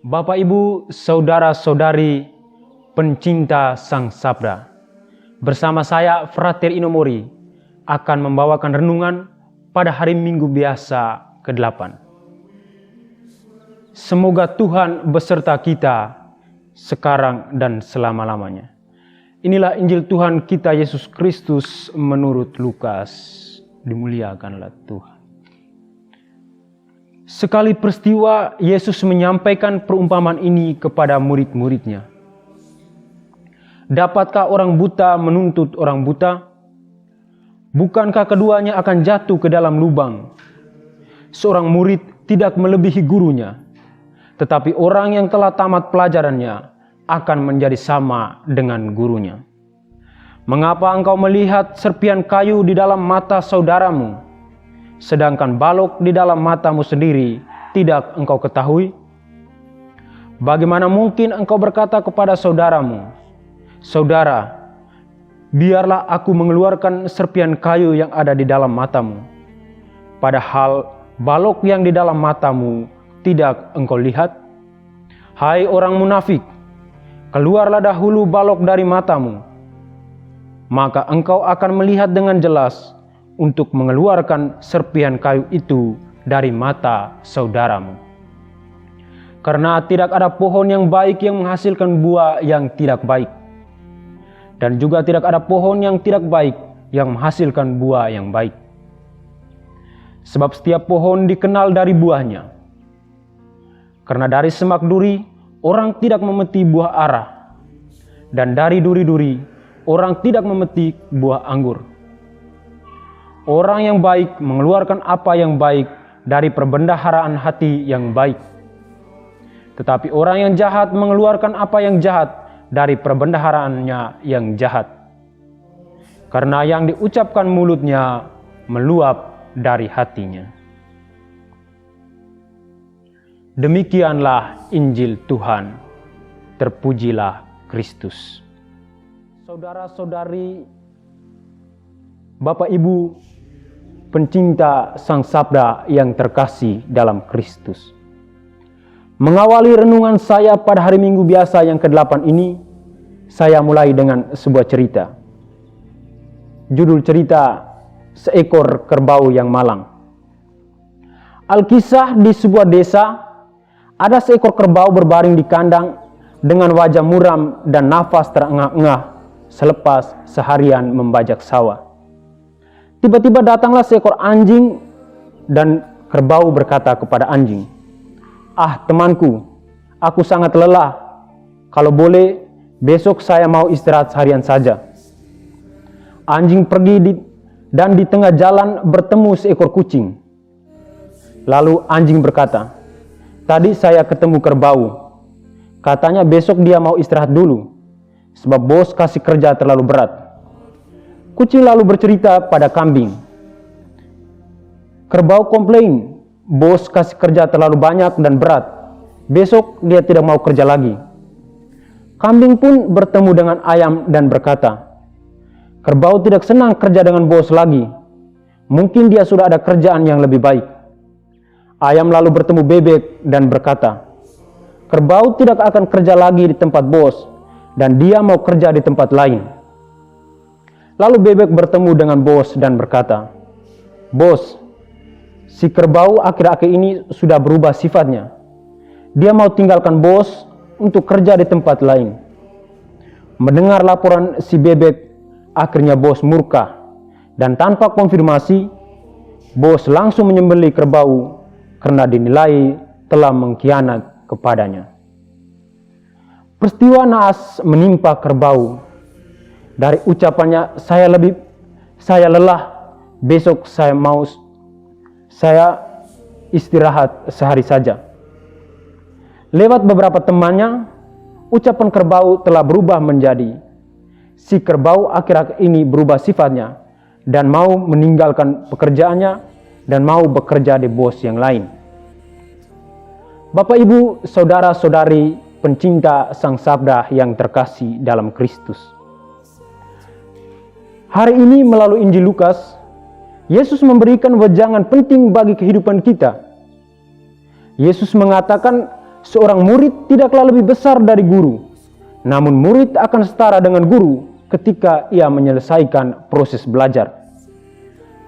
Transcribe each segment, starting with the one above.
Bapak, Ibu, saudara-saudari pencinta Sang Sabda, bersama saya Frater Inomori akan membawakan renungan pada hari Minggu biasa ke-8. Semoga Tuhan beserta kita sekarang dan selama-lamanya. Inilah Injil Tuhan kita Yesus Kristus menurut Lukas. Dimuliakanlah Tuhan. Sekali peristiwa, Yesus menyampaikan perumpamaan ini kepada murid-muridnya. Dapatkah orang buta menuntut orang buta? Bukankah keduanya akan jatuh ke dalam lubang? Seorang murid tidak melebihi gurunya, tetapi orang yang telah tamat pelajarannya akan menjadi sama dengan gurunya. Mengapa engkau melihat serpian kayu di dalam mata saudaramu, sedangkan balok di dalam matamu sendiri tidak engkau ketahui? Bagaimana mungkin engkau berkata kepada saudaramu, "Saudara, biarlah aku mengeluarkan serpian kayu yang ada di dalam matamu," padahal balok yang di dalam matamu tidak engkau lihat? Hai orang munafik, keluarlah dahulu balok dari matamu, maka engkau akan melihat dengan jelas untuk mengeluarkan serpian kayu itu dari mata saudaramu. Karena tidak ada pohon yang baik yang menghasilkan buah yang tidak baik, dan juga tidak ada pohon yang tidak baik yang menghasilkan buah yang baik. Sebab setiap pohon dikenal dari buahnya. Karena dari semak duri orang tidak memetik buah ara, dan dari duri-duri orang tidak memetik buah anggur. Orang yang baik mengeluarkan apa yang baik dari perbendaharaan hati yang baik. Tetapi orang yang jahat mengeluarkan apa yang jahat dari perbendaharaannya yang jahat. Karena yang diucapkan mulutnya meluap dari hatinya. Demikianlah Injil Tuhan. Terpujilah Kristus. Saudara-saudari, Bapak Ibu, pencinta Sang Sabda yang terkasih dalam Kristus. Mengawali renungan saya pada hari Minggu biasa yang ke-8 ini, saya mulai dengan sebuah cerita. Judul cerita, Seekor Kerbau yang Malang. Alkisah di sebuah desa, ada seekor kerbau berbaring di kandang dengan wajah muram dan nafas terengah-engah selepas seharian membajak sawah. Tiba-tiba datanglah seekor anjing dan kerbau berkata kepada anjing, "Ah temanku, aku sangat lelah. Kalau boleh, besok saya mau istirahat seharian saja." Anjing pergi dan di tengah jalan bertemu seekor kucing. Lalu anjing berkata, "Tadi saya ketemu kerbau. Katanya besok dia mau istirahat dulu, sebab bos kasih kerja terlalu berat." Kucing lalu bercerita pada kambing. Kerbau komplain, "Bos kasih kerja terlalu banyak dan berat. Besok dia tidak mau kerja lagi." Kambing pun bertemu dengan ayam dan berkata, "Kerbau tidak senang kerja dengan bos lagi. Mungkin dia sudah ada kerjaan yang lebih baik." Ayam lalu bertemu bebek dan berkata, "Kerbau tidak akan kerja lagi di tempat bos, dan dia mau kerja di tempat lain." Lalu bebek bertemu dengan bos dan berkata, "Bos, si kerbau akhir-akhir ini sudah berubah sifatnya. Dia mau tinggalkan bos untuk kerja di tempat lain." Mendengar laporan si bebek, akhirnya bos murka, dan tanpa konfirmasi, bos langsung menyembelih kerbau karena dinilai telah mengkhianat kepadanya. Peristiwa naas menimpa kerbau. Dari ucapannya, saya lelah, besok saya istirahat sehari saja. Lewat beberapa temannya, ucapan kerbau telah berubah menjadi, si kerbau akhir-akhir ini berubah sifatnya dan mau meninggalkan pekerjaannya dan mau bekerja di bos yang lain. Bapak, Ibu, saudara-saudari pencinta Sang Sabda yang terkasih dalam Kristus. Hari ini melalui Injil Lukas, Yesus memberikan wejangan penting bagi kehidupan kita. Yesus mengatakan seorang murid tidaklah lebih besar dari guru, namun murid akan setara dengan guru ketika ia menyelesaikan proses belajar.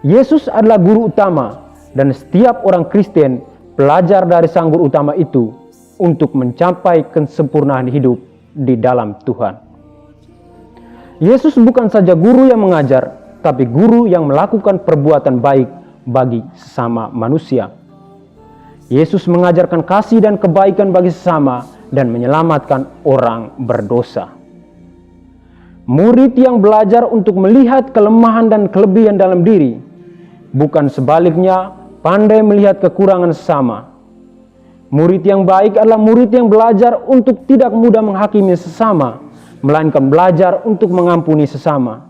Yesus adalah guru utama, dan setiap orang Kristen belajar dari sang guru utama itu untuk mencapai kesempurnaan hidup di dalam Tuhan. Yesus bukan saja guru yang mengajar, tapi guru yang melakukan perbuatan baik bagi sesama manusia. Yesus mengajarkan kasih dan kebaikan bagi sesama dan menyelamatkan orang berdosa. Murid yang belajar untuk melihat kelemahan dan kelebihan dalam diri, bukan sebaliknya pandai melihat kekurangan sesama. Murid yang baik adalah murid yang belajar untuk tidak mudah menghakimi sesama, melainkan belajar untuk mengampuni sesama.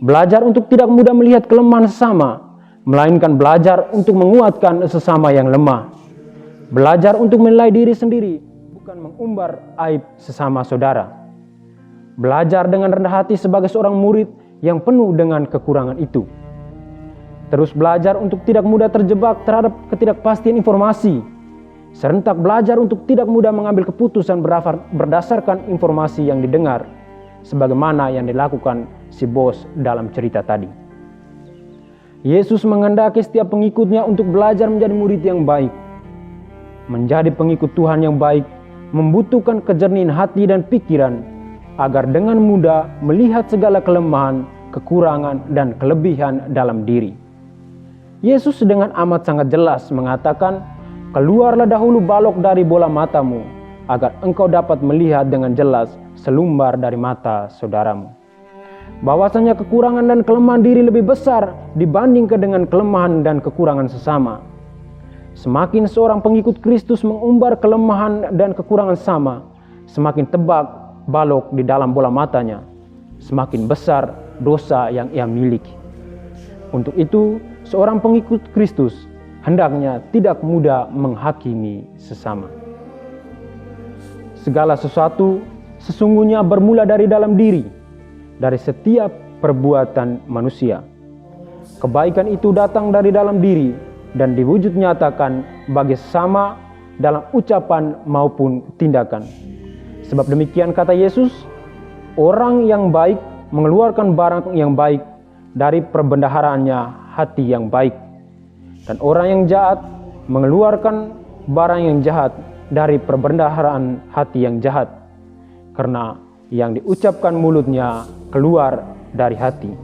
Belajar untuk tidak mudah melihat kelemahan sesama, melainkan belajar untuk menguatkan sesama yang lemah. Belajar untuk menilai diri sendiri, bukan mengumbar aib sesama saudara. Belajar dengan rendah hati sebagai seorang murid yang penuh dengan kekurangan itu. Terus belajar untuk tidak mudah terjebak terhadap ketidakpastian informasi. Serentak belajar untuk tidak mudah mengambil keputusan berdasarkan informasi yang didengar, sebagaimana yang dilakukan si bos dalam cerita tadi. Yesus menghendaki setiap pengikutnya untuk belajar menjadi murid yang baik. Menjadi pengikut Tuhan yang baik membutuhkan kejernihan hati dan pikiran, agar dengan mudah melihat segala kelemahan, kekurangan, dan kelebihan dalam diri. Yesus dengan amat sangat jelas mengatakan, "Keluarlah dahulu balok dari bola matamu, agar engkau dapat melihat dengan jelas selumbar dari mata saudaramu." Bahwasanya kekurangan dan kelemahan diri lebih besar dibandingkan dengan kelemahan dan kekurangan sesama. Semakin seorang pengikut Kristus mengumbar kelemahan dan kekurangan sama, semakin tebal balok di dalam bola matanya, semakin besar dosa yang ia miliki. Untuk itu, seorang pengikut Kristus hendaknya tidak mudah menghakimi sesama. Segala sesuatu sesungguhnya bermula dari dalam diri, dari setiap perbuatan manusia. Kebaikan itu datang dari dalam diri dan diwujud nyatakan bagi sesama dalam ucapan maupun tindakan. Sebab demikian kata Yesus, orang yang baik mengeluarkan barang yang baik dari perbendaharaannya hati yang baik. Dan orang yang jahat mengeluarkan barang yang jahat dari perbendaharaan hati yang jahat. Karena yang diucapkan mulutnya keluar dari hati.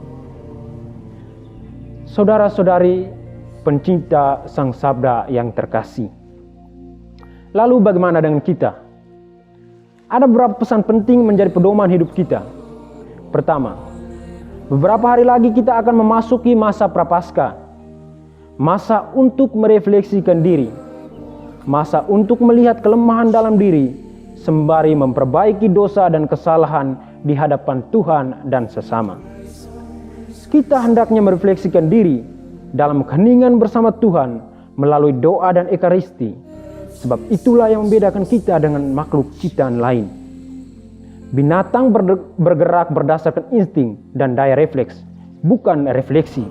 Saudara-saudari pencinta Sang Sabda yang terkasih. Lalu bagaimana dengan kita? Ada beberapa pesan penting menjadi pedoman hidup kita. Pertama, beberapa hari lagi kita akan memasuki masa prapaskah. Masa untuk merefleksikan diri. Masa untuk melihat kelemahan dalam diri, sembari memperbaiki dosa dan kesalahan di hadapan Tuhan dan sesama. Kita hendaknya merefleksikan diri dalam keheningan bersama Tuhan melalui doa dan ekaristi, sebab itulah yang membedakan kita dengan makhluk ciptaan lain. Binatang bergerak berdasarkan insting dan daya refleks, bukan refleksi.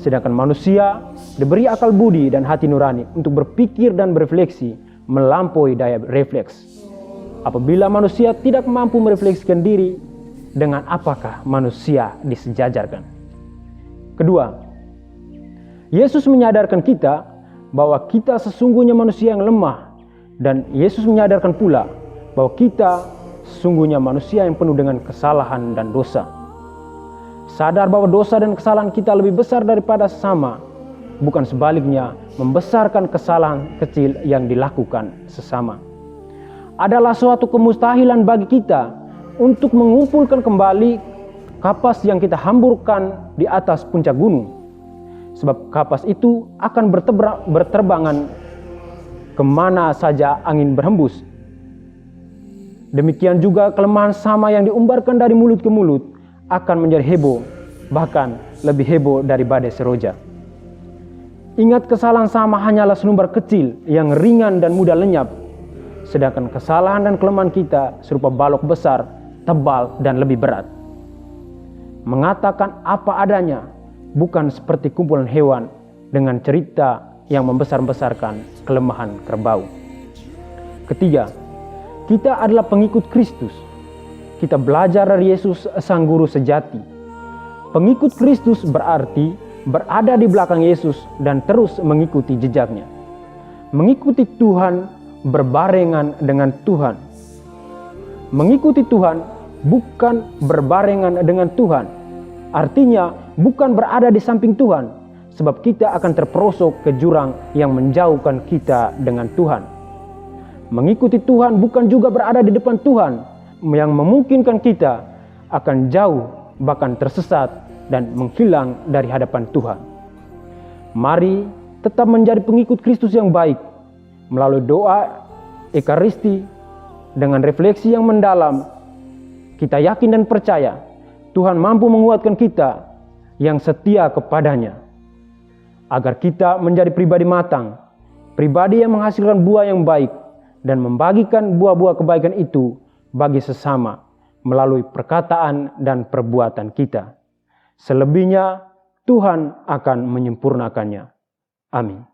Sedangkan manusia diberi akal budi dan hati nurani untuk berpikir dan berefleksi melampaui daya refleks. Apabila manusia tidak mampu merefleksikan diri, dengan apakah manusia disejajarkan? Kedua, Yesus menyadarkan kita bahwa kita sesungguhnya manusia yang lemah, dan Yesus menyadarkan pula bahwa kita sesungguhnya manusia yang penuh dengan kesalahan dan dosa. Sadar bahwa dosa dan kesalahan kita lebih besar daripada sesama, bukan sebaliknya membesarkan kesalahan kecil yang dilakukan sesama. Adalah suatu kemustahilan bagi kita untuk mengumpulkan kembali kapas yang kita hamburkan di atas puncak gunung. Sebab kapas itu akan berterbangan kemana saja angin berhembus. Demikian juga kelemahan sama yang diumbarkan dari mulut ke mulut akan menjadi heboh, bahkan lebih heboh dari badai seroja. Ingat, kesalahan sama hanyalah selumbar kecil yang ringan dan mudah lenyap. Sedangkan kesalahan dan kelemahan kita serupa balok besar, tebal dan lebih berat. Mengatakan apa adanya, bukan seperti kumpulan hewan dengan cerita yang membesar-besarkan kelemahan kerbau. Ketiga, kita adalah pengikut Kristus. Kita belajar dari Yesus, sang guru sejati. Pengikut Kristus berarti berada di belakang Yesus dan terus mengikuti jejaknya. Mengikuti Tuhan berbarengan dengan Tuhan. Mengikuti Tuhan bukan berbarengan dengan Tuhan. Artinya bukan berada di samping Tuhan, sebab kita akan terperosok ke jurang yang menjauhkan kita dengan Tuhan. Mengikuti Tuhan bukan juga berada di depan Tuhan, yang memungkinkan kita akan jauh bahkan tersesat dan menghilang dari hadapan Tuhan. Mari tetap menjadi pengikut Kristus yang baik melalui doa, ekaristi, dengan refleksi yang mendalam. Kita yakin dan percaya Tuhan mampu menguatkan kita yang setia kepadanya, agar kita menjadi pribadi matang, pribadi yang menghasilkan buah yang baik dan membagikan buah-buah kebaikan itu bagi sesama melalui perkataan dan perbuatan kita. Selebihnya Tuhan akan menyempurnakannya. Amin.